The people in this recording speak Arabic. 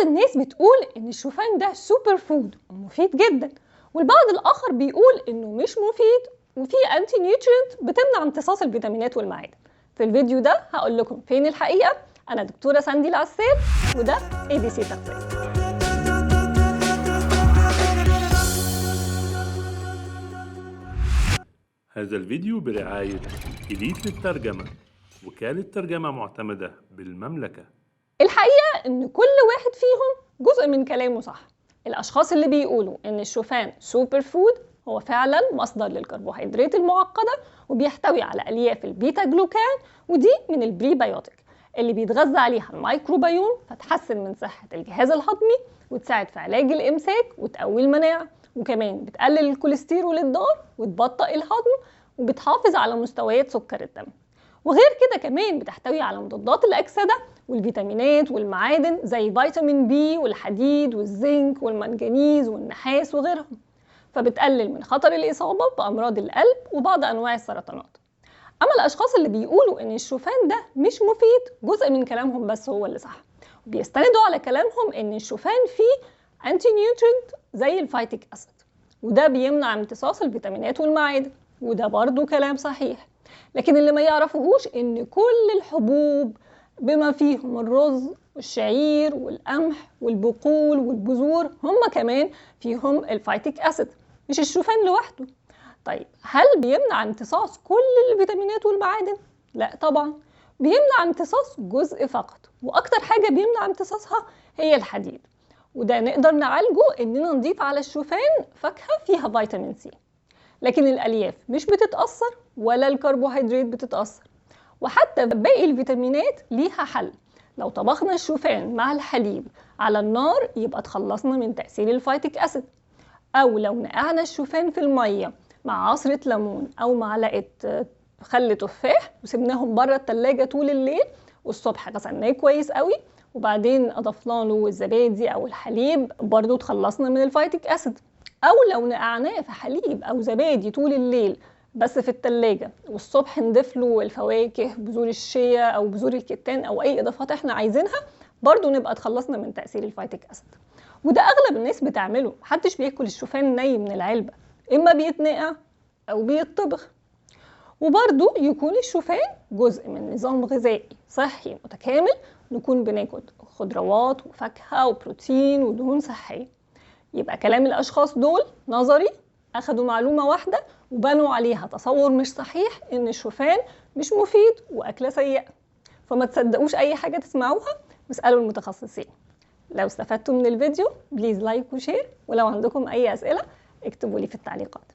الناس بتقول إن الشوفان ده سوبر فود ومفيد جدا، والبعض الآخر بيقول إنه مش مفيد وفيه أنتي نيوترينت بتمنع امتصاص الفيتامينات والمعادن. في الفيديو ده هقول لكم فين الحقيقة. أنا دكتورة ساندي العسال وده ABC تغذية. هذا الفيديو برعاية إليت للترجمة، وكالة ترجمة معتمدة بالمملكة. الحقيقة إن كل واحد فيهم جزء من كلامه صح. الأشخاص اللي بيقولوا إن الشوفان سوبر فود هو فعلا مصدر للكربوهيدرات المعقدة وبيحتوي على ألياف البيتا جلوكان، ودي من البريبيوتيك اللي بيتغذى عليها الميكروبيوم فتحسن من صحة الجهاز الهضمي وتساعد في علاج الإمساك وتقوي المناعة، وكمان بتقلل الكوليسترول الضار وتبطئ الهضم وبتحافظ على مستويات سكر الدم. وغير كده كمان بتحتوي على مضادات الأكسدة والفيتامينات والمعادن زي فيتامين بي والحديد والزنك والمنجنيز والنحاس وغيرهم، فبتقلل من خطر الإصابة بأمراض القلب وبعض أنواع السرطانات. أما الأشخاص اللي بيقولوا إن الشوفان ده مش مفيد جزء من كلامهم بس هو اللي صح، وبيستندوا على كلامهم إن الشوفان فيه أنتي نيوترينت زي الفايتيك أسيد، وده بيمنع امتصاص الفيتامينات والمعادن، وده برضو كلام صحيح. لكن اللي ما يعرفوهوش إن كل الحبوب بما فيهم الرز والشعير والقمح والبقول والبذور هم كمان فيهم الفايتيك أسيد، مش الشوفان لوحده. طيب هل بيمنع امتصاص كل الفيتامينات والمعادن؟ لا طبعا، بيمنع امتصاص جزء فقط، واكتر حاجة بيمنع امتصاصها هي الحديد، وده نقدر نعالجه اننا نضيف على الشوفان فاكهة فيها فيتامين سي. لكن الالياف مش بتتأثر ولا الكربوهيدرات بتتأثر، وحتى باقي الفيتامينات ليها حل. لو طبخنا الشوفان مع الحليب على النار يبقى تخلصنا من تأثير الفايتيك أسيد، أو لو نقعنا الشوفان في المية مع عصرة ليمون أو معلقة خل تفاح وسبناهم بره التلاجة طول الليل، والصبح غسلناه كويس قوي وبعدين أضفنا له الزبادي أو الحليب، برضو تخلصنا من الفايتيك أسيد. أو لو نقعناه في حليب أو زبادي طول الليل بس في التلاجة، والصبح نضيف له الفواكه بذور الشيا أو بذور الكتان أو أي إضافات إحنا عايزينها، برضو نبقى تخلصنا من تأثير الفايتيك أسيد. وده أغلب الناس بتعمله، محدش بياكل الشوفان ني من العلبة، إما بيتنقع أو بيتطبخ. وبرضو يكون الشوفان جزء من نظام غذائي صحي متكامل، نكون بناكل خضروات وفاكهة وبروتين ودهون صحية. يبقى كلام الأشخاص دول نظري، أخدوا معلومة واحدة وبنوا عليها تصور مش صحيح إن الشوفان مش مفيد وأكلة سيئة. فما تصدقوش أي حاجة تسمعوها واسألوا المتخصصين. لو استفدتوا من الفيديو بليز لايك وشير، ولو عندكم أي أسئلة اكتبوا لي في التعليقات.